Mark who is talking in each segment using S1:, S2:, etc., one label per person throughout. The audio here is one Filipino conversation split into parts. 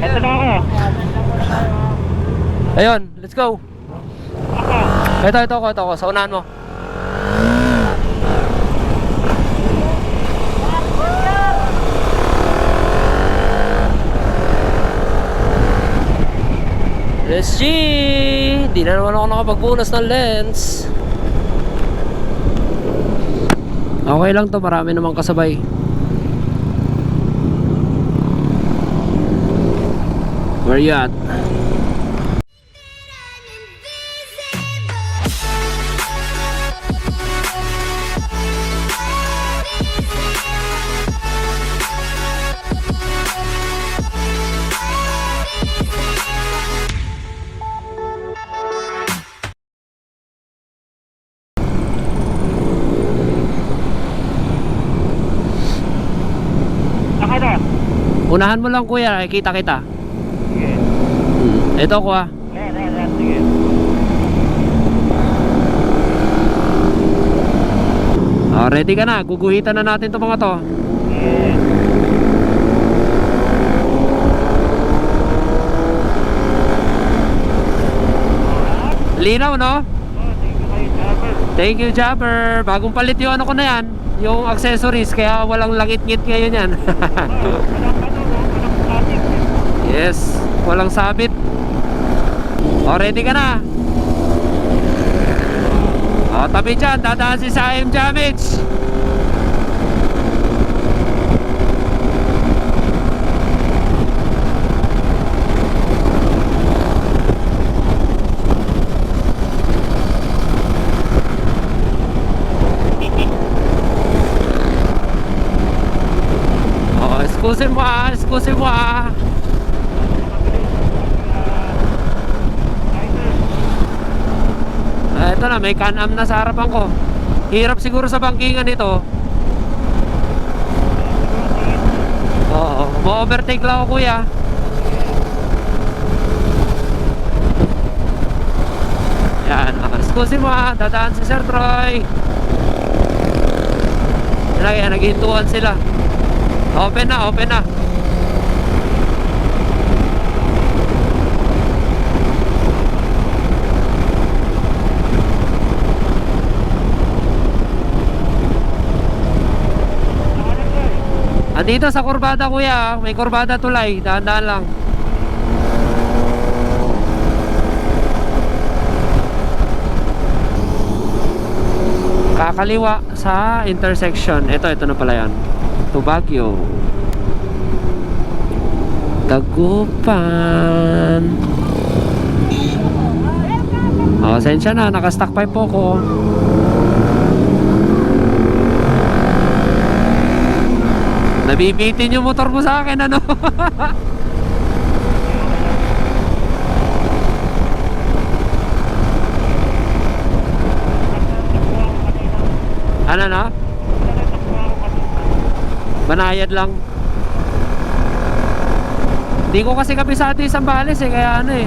S1: Ito na ako.
S2: Ayun, let's go. Ito ako. Sa unahan mo. Let's see. Di na naman ako nakapagpunas ng lens. Okay lang to, marami namang kasabay. Where you at? Unahan mo lang kuya, kita kita.
S1: Sige.
S2: Ito kuya.
S1: Sige.
S2: Ready ka na, guguhitan na natin itong mga to.
S1: Sige.
S2: Linaw no?
S1: Thank you,
S2: Thank you Japper. Bagong palit yung ano ko na yan, yung accessories, kaya walang langit-ngit ngayon yan. Yes, walang sabit. Ready ka na? Tabi dyan, dadaan si Saim Jamage. Excuse mo ito na, may Can-Am na sa harapan ko. Hirap siguro sa bangkingan ito. Oo, ma-overtake lang ako kuya. Yan, excuse mo dadaan si Sir Troy. Yan, naghintuan sila. Open na. Andito sa kurbada kuya, may kurbada tulay, dahan-dahan lang. Kakaliwa sa intersection. Ito na pala yan. Baguio. Dagupan. Sensya na, naka-stock pipe po ko. Nabibitin yung motor mo sa akin, ano? Ano na? Banayad lang. Hindi ko kasi kabisado yung Sambales kaya ano eh.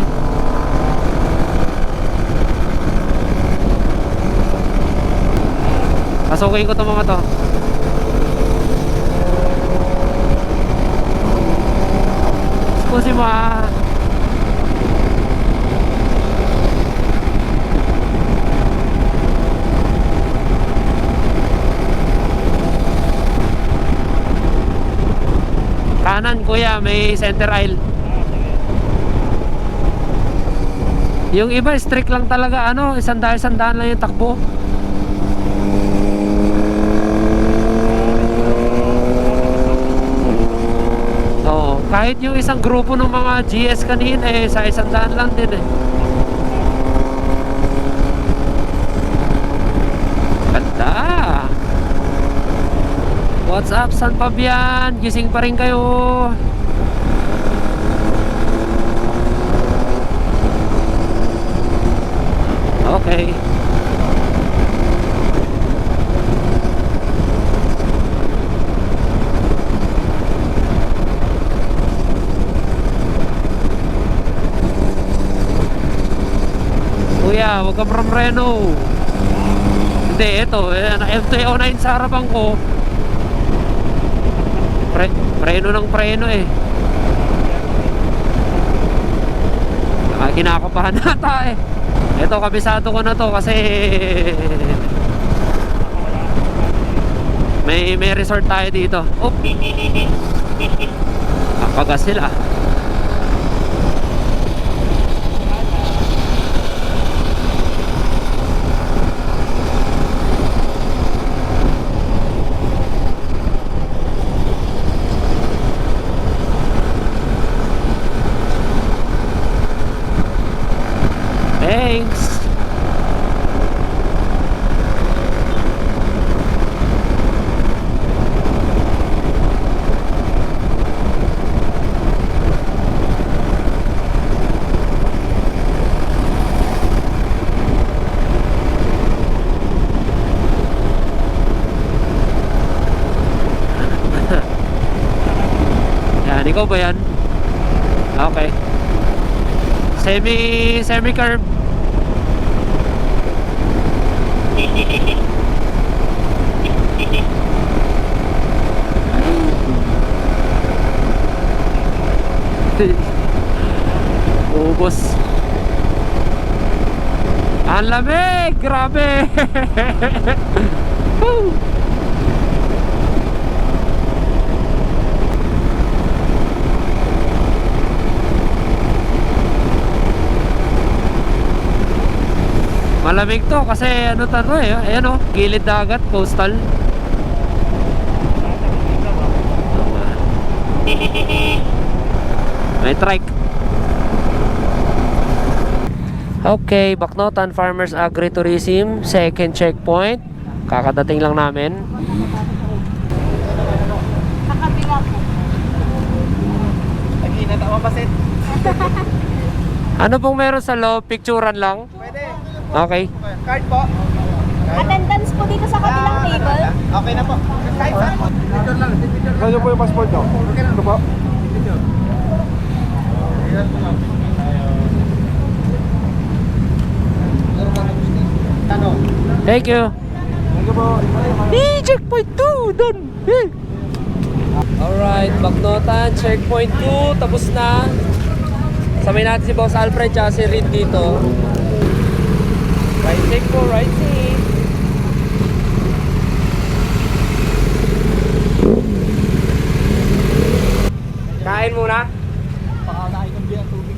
S2: Pasukin ko itong mga to. Excuse mo Kanan kuya, may center aisle. Yung iba strict lang talaga, ano, isandaan lang yung takbo. Oo, kahit yung isang grupo ng mga GS kanina sa 100 lang din Ganda. What's up, San Fabian? Gising pa rin kayo. Okay. Kuya, huwag ka promreno. Hindi, ito F209 sa harapan ko. Preno ng preno kinakabahan nata eh. Ito, kabisado ko na to kasi may resort tayo dito. Oh, nakagas sila. Thanks. Yan, ikaw ba yan? Okay. Semi curve. Ubos. Ang lamig, grabe. Woo! Malamig to kasi ano taro eh, ayan oh, gilid dagat, coastal. May trike. Okay, Bacnotan Farmers Agritourism, second checkpoint. Kakadating lang namin.
S3: Kakabila po.
S1: Lagi na tama pa set.
S2: Ano pong meron sa loob? Picturean lang?
S1: Pwede.
S2: Okay.
S1: Card po.
S3: Attendance po dito sa kabilang table.
S1: Okay na po. Kahit saan po. Picture lang. Kaya po yung passport ko. Okay na po. Picture. Tanong.
S2: Thank you.
S1: Thank you po.
S2: Checkpoint 2 done. Alright, Bacnotan, checkpoint 2, tapos na. Sabay natin si Boss Alfred tsaka si Reed dito. Right take po, right take. Kain muna.
S1: Pakakain ng biya tubig.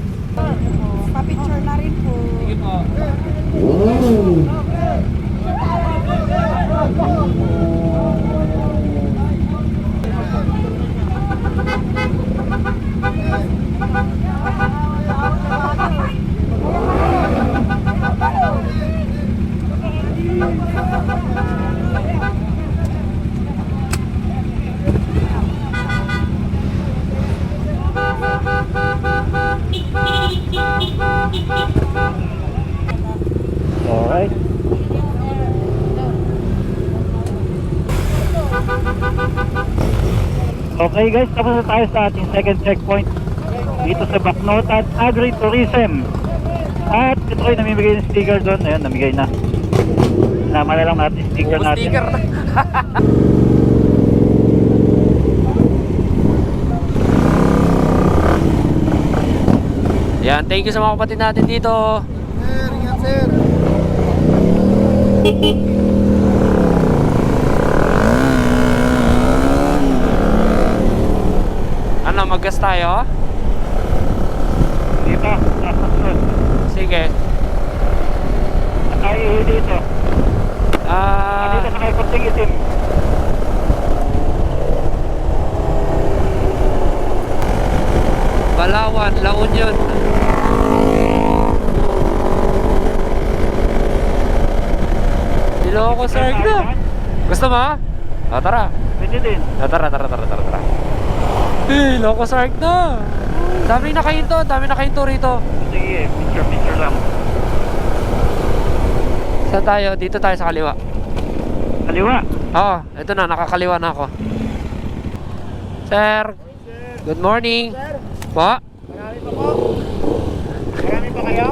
S3: Pa-picture na rin po.
S2: Sige po.
S1: Alright. Okay guys, tapos na tayo sa ating second checkpoint dito sa Bacnotan Agritourism. At ito ay namimigay ng sticker doon. Ayun, namigay na. Nama na lang natin sticker natin.
S2: Sticker. Yan, thank you sa mga kapatid natin dito.
S1: Sir, ingat sir.
S2: Ano, mag-gas tayo?
S1: Dito, nasa sunod.
S2: Sige.
S1: At tayo dito. Dito sa may puting itim.
S2: Balawan, La Union. Niloko sir na. Gusto mo? O, tara.
S1: Pwede din.
S2: O, tara. Loko shark na. Dami nakahinto rito.
S1: Sige, picture lang.
S2: Saan tayo? Dito tayo sa kaliwa.
S1: Kaliwa.
S2: Oo, ito na, nakakaliwa na ako. Sir, good morning. Po?
S1: Marami pa po. Marami pa kayo?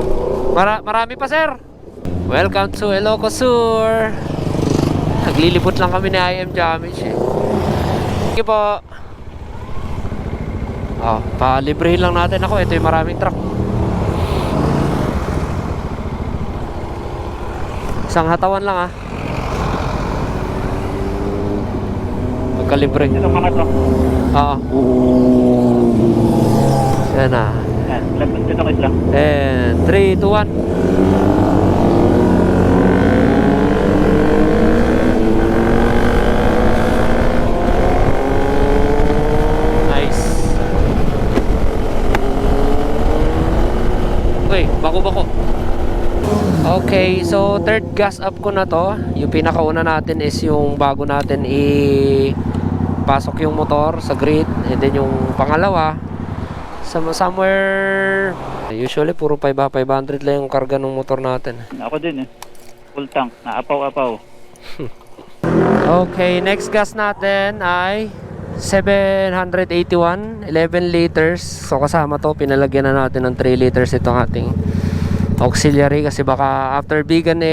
S2: Marami pa sir. Welcome to Ilocos Sur. Naglilipot lang kami ni IM Jamage eh. Sige po. Oh, palibrehin lang natin ako. Ito yung maraming truck. Isang hatawan lang ah. Magkalibre.
S1: Ito mga to.
S2: Oo. Yan na.
S1: Yan, labas dito ko isla.
S2: And 3, 2, 1. Nice. Uy, bako-bako. Okay, so third gas up ko na to. Yung pinakauna natin is yung bago natin pasok yung motor sa grid. And then yung pangalawa, somewhere, usually puro 500 lang yung karga ng motor natin.
S1: Ako din eh. Full tank. Naapaw-apaw.
S2: Okay, next gas natin ay 781, 11 liters. So kasama to, pinalagyan na natin ng 3 liters itong ating auxiliary kasi baka after Bigan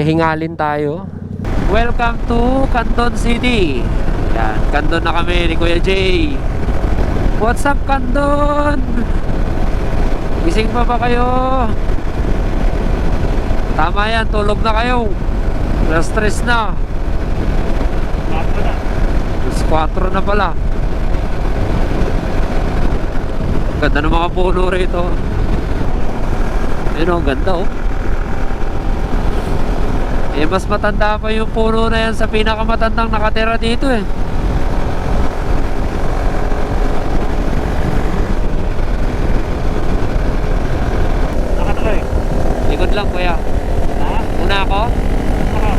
S2: hingalin tayo. Welcome to Canton City. Yan, Canton na kami ni Kuya Jay. What's up, Canton? Gising pa ba kayo? Tama yan, tulog na kayo. Stress na.
S1: Ako na.
S2: 4 na pala. Ganda ng mga puno rito. Ayun, ang ganda oh. Eh mas matanda pa yung puno na yan sa pinakamatandang nakatira dito eh.
S1: Nakatuloy.
S2: Likod lang kuya.
S1: Ha?
S2: Una ako.
S1: Ako.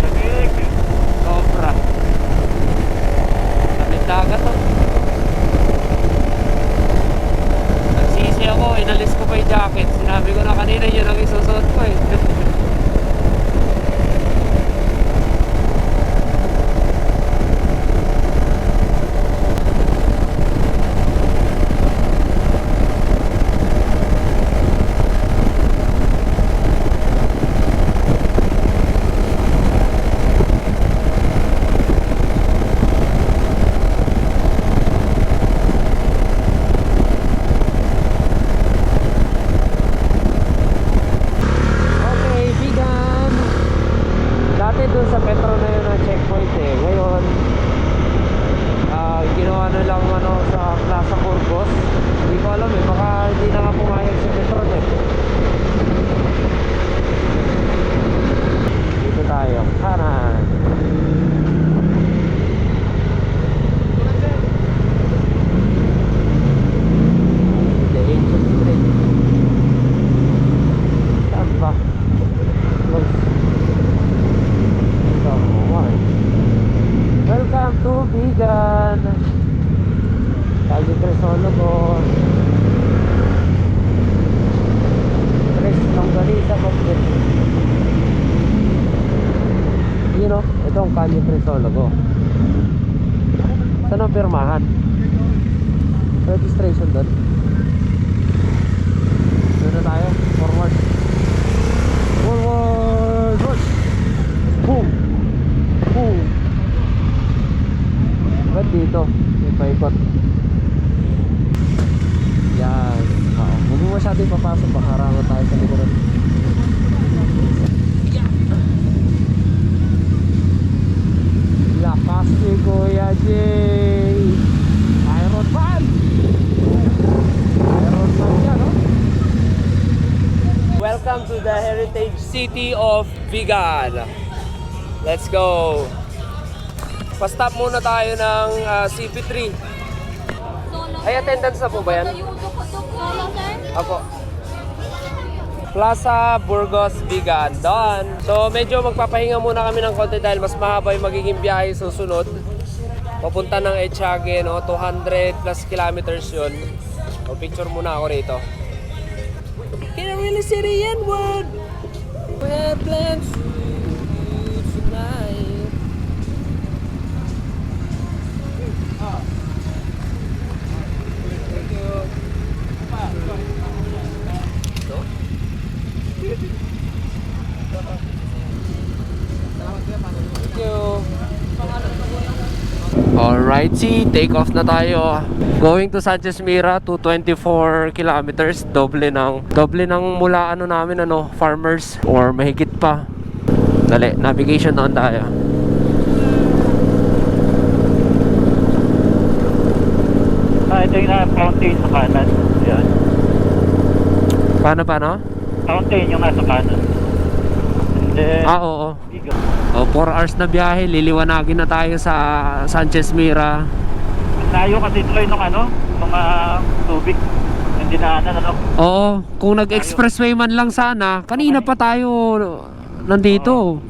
S1: Lamig.
S2: Sobra. Lamig dagat oh. Nagsisi ako, inalis ko pa yung jacket. Sinabi ko na kanina yun ang isusuot ko eh. Okay, Bigan. Dati dun sa Petro na yun ang checkpoint eh. Ngayon, ginawa na lang sa Plaza Burgos. Hindi ko alam eh, baka hindi na nga pumayag sa Petro eh. Dito tayo, kanan. The ancient street. Saan ba? Close. Welcome to Bigan. Calle Crisologo. Tres Longganisa Complex. You know, ito ang Calle Crisologo. Saan ang pirmahan? Registration doon. Doon na tayo. Forward. Forward. Rush. Boom. Boom. Ba't dito? May paikot. Yan. Huwag mo masyado papasok. Baka harangan tayo sa likuran. Lakas ni Kuya Jay. Iron Man. Iron Man yan, no? Welcome to the heritage city of Bigan. Let's go. Pa-stop muna tayo ng CP3. Ay, attendance na po ba yan?
S3: Solo, sir?
S2: Apo. Plaza Burgos, Bigan. Done. So, medyo magpapahinga muna kami ng konti dahil mas mahaba yung magiging biyahe susunod. Papunta ng Etchage, no? 200 plus kilometers yun. So, picture muna ako rito. Can I really see the N-word? We have plans tonight. Alright, see, take off na tayo. Going to Sanchez Mira, 224 kilometers. Doble ng mula ano namin, ano, Farmers, or mahigit pa. Dali, navigation doon tayo.
S1: Ito yung na fountain sa kanan. Ayan.
S2: Paano?
S1: Fountain yung nasa kanan. And then,
S2: Oo. O, 4 hours na biyahe, liliwanagin na tayo sa Sanchez Mira.
S1: layo kasi tuloy nung ano, nung tubig. Yung dinaanan, ano.
S2: Oo, kung nag-expressway man lang sana, kanina pa tayo nandito.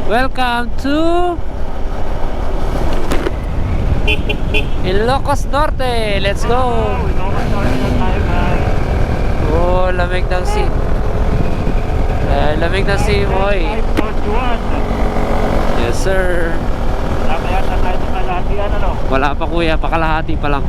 S2: Welcome to Ilocos Norte. Let's go. Oh, lamig ng sea. Lamig ng sea, boy. Yes, sir.
S1: Wala pa yata tayo sa kalahatian, ano?
S2: Wala pa kuya, pakalahati pa lang.